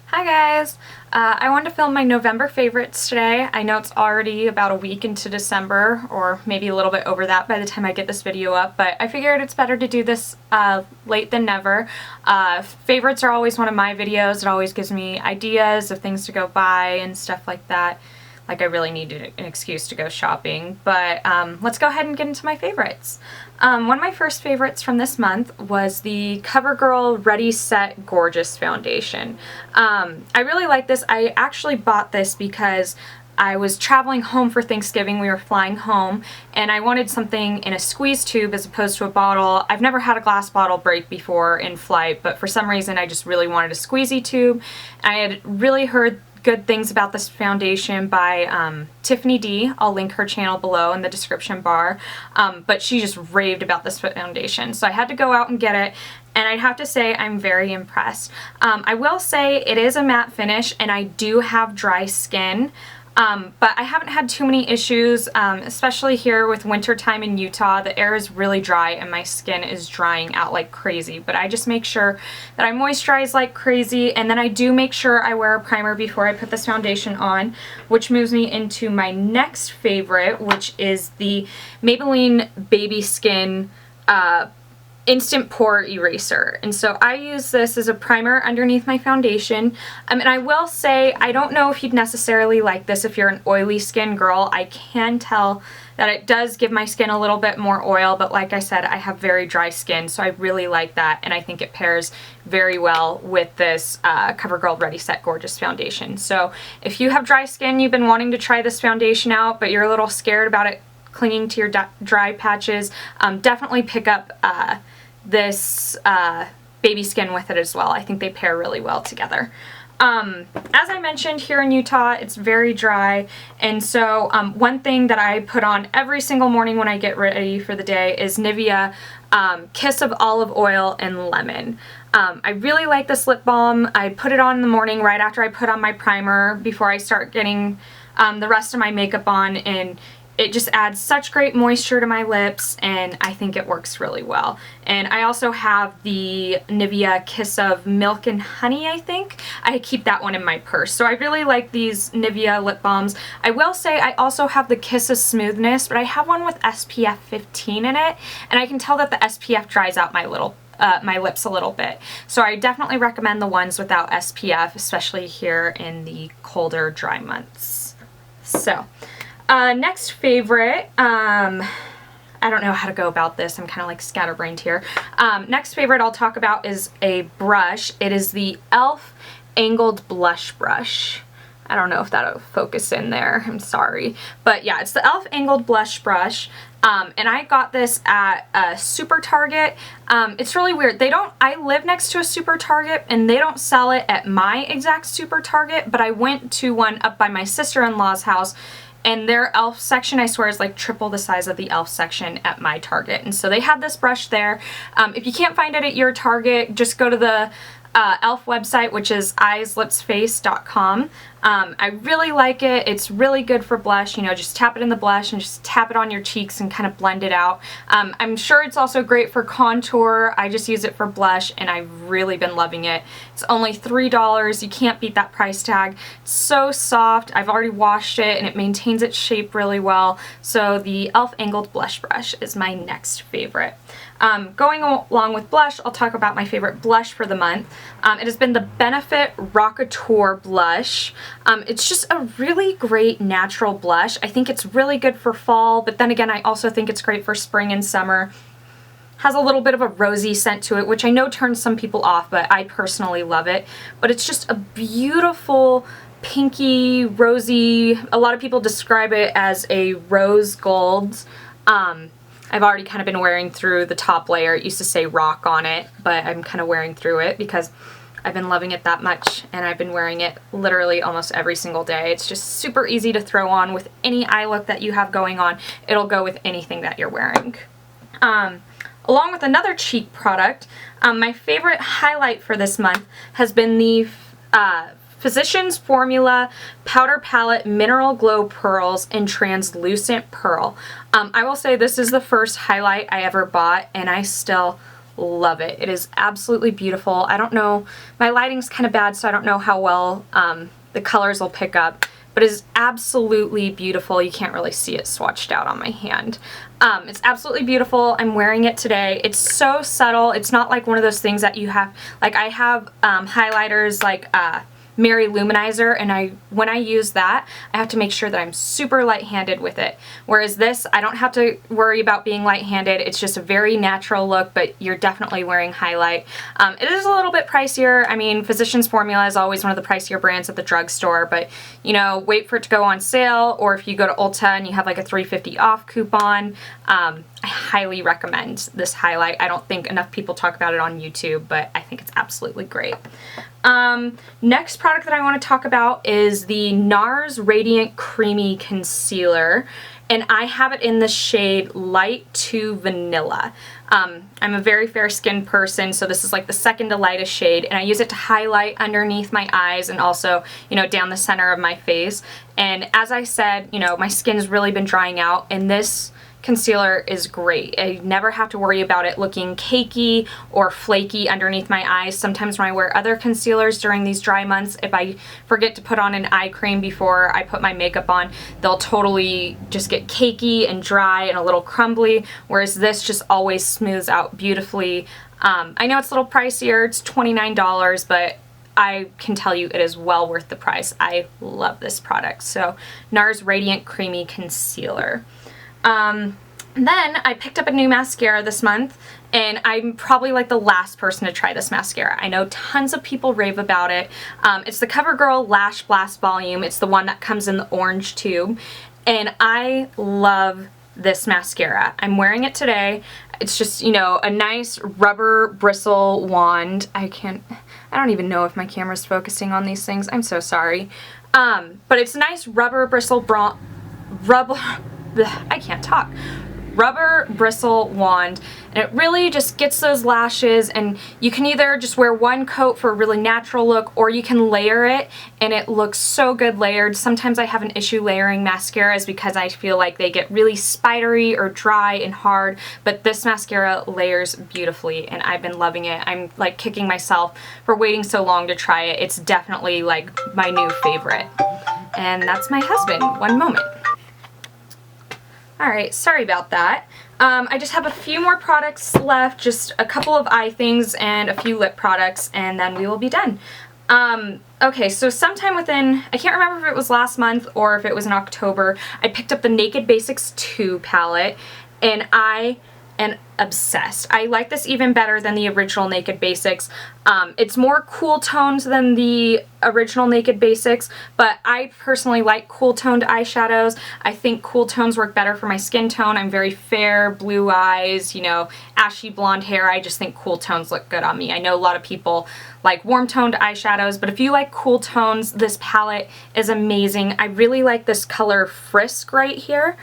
Hi guys! I wanted to film my November favorites today. I know it's already about a week into December, or maybe a little bit over that by the time I get this video up, but I figured it's better to do this late than never. Favorites are always one of my videos. It always gives me ideas of things to go buy and stuff like that. Like I really needed an excuse to go shopping, but let's go ahead and get into my favorites. One of my first favorites from this month was the Covergirl Ready Set Gorgeous Foundation. I really like this. I actually bought this because I was traveling home for Thanksgiving. We were flying home and I wanted something in a squeeze tube as opposed to a bottle. I've never had a glass bottle break before in flight, but for some reason I just really wanted a squeezy tube. I had really heard good things about this foundation by Tiffany D. I'll link her channel below in the description bar, but she just raved about this foundation, so I had to go out and get it, and I'd have to say I'm very impressed. I will say it is a matte finish and I do have dry skin, but I haven't had too many issues, especially here with winter time in Utah. The air is really dry and my skin is drying out like crazy, but I just make sure that I moisturize like crazy, and then I do make sure I wear a primer before I put this foundation on, which moves me into my next favorite, which is the Maybelline Babyskin Instant Pore Eraser. And so I use this as a primer underneath my foundation. And I will say, I don't know if you'd necessarily like this if you're an oily skin girl. I can tell that it does give my skin a little bit more oil, but like I said, I have very dry skin, so I really like that, and I think it pairs very well with this CoverGirl Ready Set Gorgeous Foundation. So if you have dry skin, you've been wanting to try this foundation out, but you're a little scared about it clinging to your dry patches, definitely pick up this Babyskin with it as well. I think they pair really well together. As I mentioned, here in Utah, it's very dry, and so one thing that I put on every single morning when I get ready for the day is Nivea Kiss of Olive Oil and Lemon. I really like this lip balm. I put it on in the morning right after I put on my primer before I start getting the rest of my makeup on, and it just adds such great moisture to my lips, and I think it works really well. And I also have the Nivea Kiss of Milk and Honey, I think. I keep that one in my purse. So I really like these Nivea lip balms. I will say I also have the Kiss of Smoothness, but I have one with SPF 15 in it, and I can tell that the SPF dries out my lips a little bit. So I definitely recommend the ones without SPF, especially here in the colder, dry months. So next favorite, I don't know how to go about this. I'm kind of like scatterbrained here. Next favorite I'll talk about is a brush. It is the e.l.f. Angled Blush Brush. I don't know if that'll focus in there. I'm sorry. But yeah, it's the e.l.f. Angled Blush Brush. And I got this at a Super Target. It's really weird. I live next to a Super Target and they don't sell it at my exact Super Target, but I went to one up by my sister-in-law's house, and their e.l.f. section, I swear, is like triple the size of the e.l.f. section at my Target. And so they had this brush there. If you can't find it at your Target, just go to the e.l.f. website, which is eyeslipsface.com. I really like it. It's really good for blush. You know, just tap it in the blush and just tap it on your cheeks and kind of blend it out. I'm sure it's also great for contour. I just use it for blush and I've really been loving it. It's only $3. You can't beat that price tag. It's so soft. I've already washed it and it maintains its shape really well. So the e.l.f. Angled Blush Brush is my next favorite. Going along with blush, I'll talk about my favorite blush for the month. It has been the Benefit Rockateur blush. It's just a really great natural blush. I think it's really good for fall, but then again, I also think it's great for spring and summer. Has a little bit of a rosy scent to it, which I know turns some people off, but I personally love it. But it's just a beautiful pinky, rosy, a lot of people describe it as a rose gold. I've already kind of been wearing through the top layer. It used to say rock on it, but I'm kind of wearing through it because I've been loving it that much, and I've been wearing it literally almost every single day. It's just super easy to throw on with any eye look that you have going on. It'll go with anything that you're wearing. Along with another cheek product, my favorite highlight for this month has been the Physicians Formula Powder Palette Mineral Glow Pearls in Translucent Pearl. I will say this is the first highlight I ever bought, and I still love it. It is absolutely beautiful. I don't know, my lighting's kind of bad, so I don't know how well the colors will pick up, but it is absolutely beautiful. You can't really see it swatched out on my hand. It's absolutely beautiful. I'm wearing it today. It's so subtle. It's not like one of those things that you have, like I have highlighters like Mary Luminizer, and when I use that, I have to make sure that I'm super light-handed with it. Whereas this, I don't have to worry about being light-handed. It's just a very natural look, but you're definitely wearing highlight. It is a little bit pricier. I mean, Physicians Formula is always one of the pricier brands at the drugstore, but you know, wait for it to go on sale, or if you go to Ulta and you have like a $3.50 off coupon, I highly recommend this highlight. I don't think enough people talk about it on YouTube, but I think it's absolutely great. Next product that I want to talk about is the Nars Radiant Creamy Concealer, and I have it in the shade Light to Vanilla. I'm a very fair-skinned person, so this is like the second to lightest shade, and I use it to highlight underneath my eyes and also, you know, down the center of my face. And as I said, you know, my skin's really been drying out, and this concealer is great. I never have to worry about it looking cakey or flaky underneath my eyes. Sometimes when I wear other concealers during these dry months, if I forget to put on an eye cream before I put my makeup on, they'll totally just get cakey and dry and a little crumbly, whereas this just always smooths out beautifully. I know it's a little pricier, it's $29, but I can tell you it is well worth the price. I love this product. So Nars Radiant Creamy Concealer. Then I picked up a new mascara this month, and I'm probably like the last person to try this mascara. I know tons of people rave about it. It's the Covergirl Lashblast Volume. It's the one that comes in the orange tube, and I love this mascara. I'm wearing it today. It's just, you know, a nice rubber bristle wand. I don't even know if my camera's focusing on these things. I'm so sorry. But it's a nice rubber bristle rubber bristle wand, and it really just gets those lashes, and you can either just wear one coat for a really natural look, or you can layer it, and it looks so good layered. Sometimes I have an issue layering mascaras because I feel like they get really spidery or dry and hard, but this mascara layers beautifully, and I've been loving it. I'm like kicking myself for waiting so long to try it. It's definitely like my new favorite. And that's my husband. One moment. Alright, sorry about that. I just have a few more products left, just a couple of eye things and a few lip products, and then we will be done. Okay, so sometime within, I can't remember if it was last month or if it was in October, I picked up the Naked Basics 2 palette, and I am obsessed. I like this even better than the original Naked Basics. It's more cool toned than the original Naked Basics, but I personally like cool toned eyeshadows. I think cool tones work better for my skin tone. I'm very fair, blue eyes, you know, ashy blonde hair. I just think cool tones look good on me. I know a lot of people like warm toned eyeshadows, but if you like cool tones, this palette is amazing. I really like this color Frisk right here.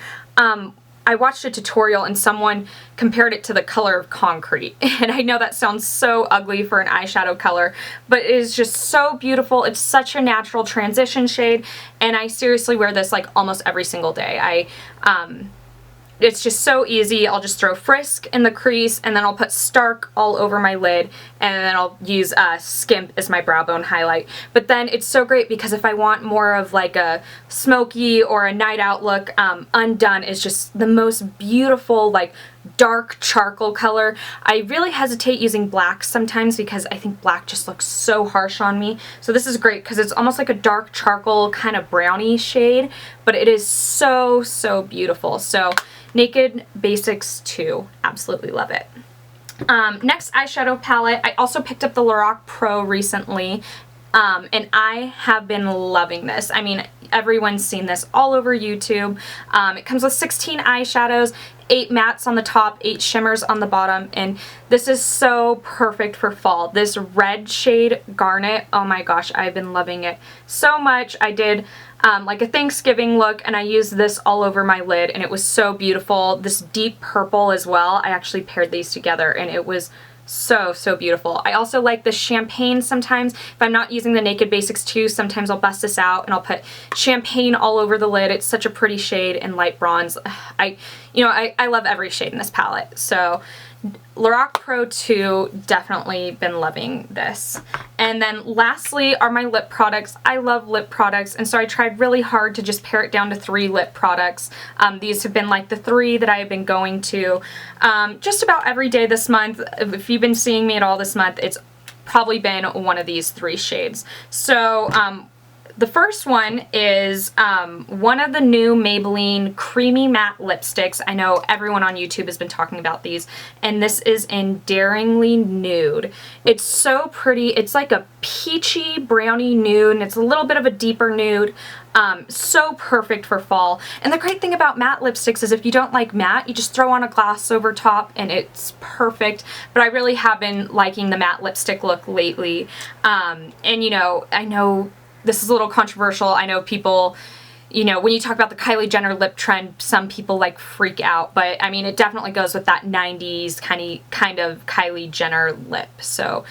I watched a tutorial and someone compared it to the color of concrete, and I know that sounds so ugly for an eyeshadow color, but it is just so beautiful. It's such a natural transition shade, and I seriously wear this like almost every single day. It's just so easy. I'll just throw Frisk in the crease, and then I'll put Stark all over my lid, and then I'll use Skimp as my brow bone highlight. But then it's so great because if I want more of like a smoky or a night out look, Undone is just the most beautiful like dark charcoal color. I really hesitate using black sometimes because I think black just looks so harsh on me. So this is great because it's almost like a dark charcoal kind of brownie shade, but it is so, so beautiful. So Naked Basics 2, absolutely love it. Next eyeshadow palette, I also picked up the Lorac Pro recently, and I have been loving this. I mean, everyone's seen this all over YouTube. It comes with 16 eyeshadows, 8 mattes on the top, 8 shimmers on the bottom, and this is so perfect for fall. This red shade Garnet, oh my gosh, I've been loving it so much. I did like a Thanksgiving look, and I used this all over my lid, and it was so beautiful. This deep purple as well, I actually paired these together, and it was so, so beautiful. I also like the champagne sometimes. If I'm not using the Naked Basics 2, sometimes I'll bust this out and I'll put champagne all over the lid. It's such a pretty shade, and light bronze. I love every shade in this palette. So Lorac Pro 2, definitely been loving this. And then lastly are my lip products. I love lip products, and so I tried really hard to just pare it down to 3 lip products. These have been like the 3 that I've been going to just about every day this month. If you've been seeing me at all this month, it's probably been one of these 3 shades. So the first one is one of the new Maybelline Creamy Matte Lipsticks. I know everyone on YouTube has been talking about these, and this is in Daringly Nude. It's so pretty. It's like a peachy brownie nude, and it's a little bit of a deeper nude. So perfect for fall. And the great thing about matte lipsticks is if you don't like matte, you just throw on a gloss over top and it's perfect. But I really have been liking the matte lipstick look lately. And you know, I know this is a little controversial. I know people, you know, when you talk about the Kylie Jenner lip trend, some people like freak out, but I mean, it definitely goes with that 90s kind of Kylie Jenner lip. So,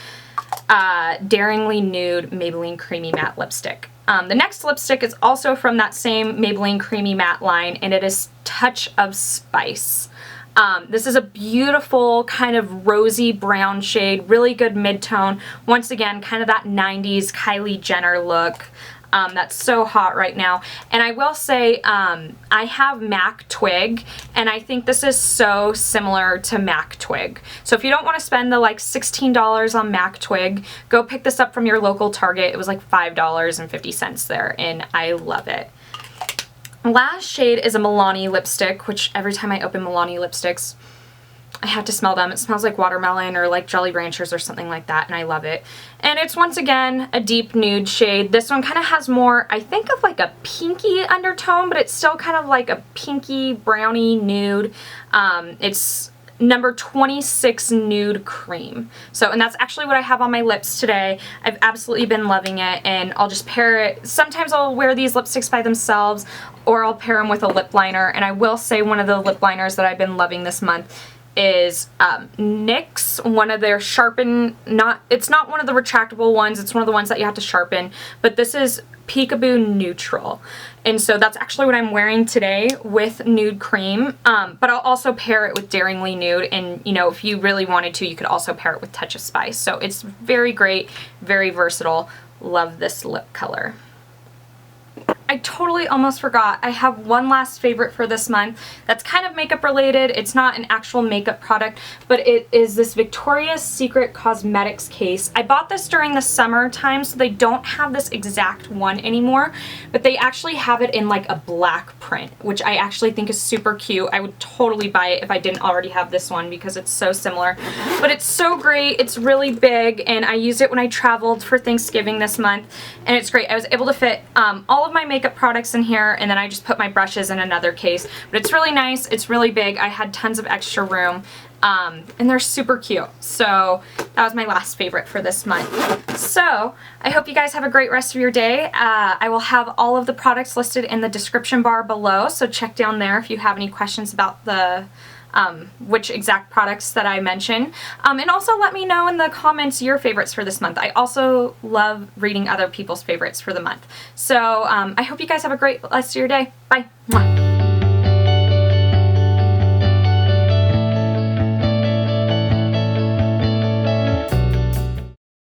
Daringly Nude Maybelline Creamy Matte Lipstick. The next lipstick is also from that same Maybelline Creamy Matte line, and it is Touch of Spice. This is a beautiful kind of rosy brown shade, really good mid-tone. Once again, kind of that 90s Kylie Jenner look. That's so hot right now. And I will say, I have MAC Twig, and I think this is so similar to MAC Twig. So if you don't want to spend the like $16 on MAC Twig, go pick this up from your local Target. It was like $5.50 there, and I love it. Last shade is a Milani lipstick, which every time I open Milani lipsticks, I have to smell them. It smells like watermelon or like Jolly Ranchers or something like that, and I love it. And it's once again a deep nude shade. This one kind of has more, I think, of like a pinky undertone, but it's still kind of like a pinky brownie nude. It's number 26 Nude Cream. So, and that's actually what I have on my lips today. I've absolutely been loving it, and I'll just pair it. Sometimes I'll wear these lipsticks by themselves, or I'll pair them with a lip liner. And I will say one of the lip liners that I've been loving this month is NYX, one of their sharpen, it's not one of the retractable ones, it's one of the ones that you have to sharpen, but this is Peekabo Neutral. And so that's actually what I'm wearing today with Nude Cream, but I'll also pair it with Daringly Nude, and you know, if you really wanted to, you could also pair it with Touch of Spice. So it's very great, very versatile. Love this lip color. I totally almost forgot. I have one last favorite for this month that's kind of makeup related. It's not an actual makeup product, but it is this Victoria's Secret Cosmetics case. I bought this during the summer time, so they don't have this exact one anymore, but they actually have it in like a black print, which I actually think is super cute. I would totally buy it if I didn't already have this one because it's so similar. But it's so great. It's really big, and I used it when I traveled for Thanksgiving this month, and it's great. I was able to fit all of my makeup products in here, and then I just put my brushes in another case. But it's really nice. It's really big. I had tons of extra room, and they're super cute. So that was my last favorite for this month. So I hope you guys have a great rest of your day. I will have all of the products listed in the description bar below, so check down there if you have any questions about the which exact products that I mention. And also let me know in the comments your favorites for this month. I also love reading other people's favorites for the month. So I hope you guys have a great rest of your day. Bye. Mwah.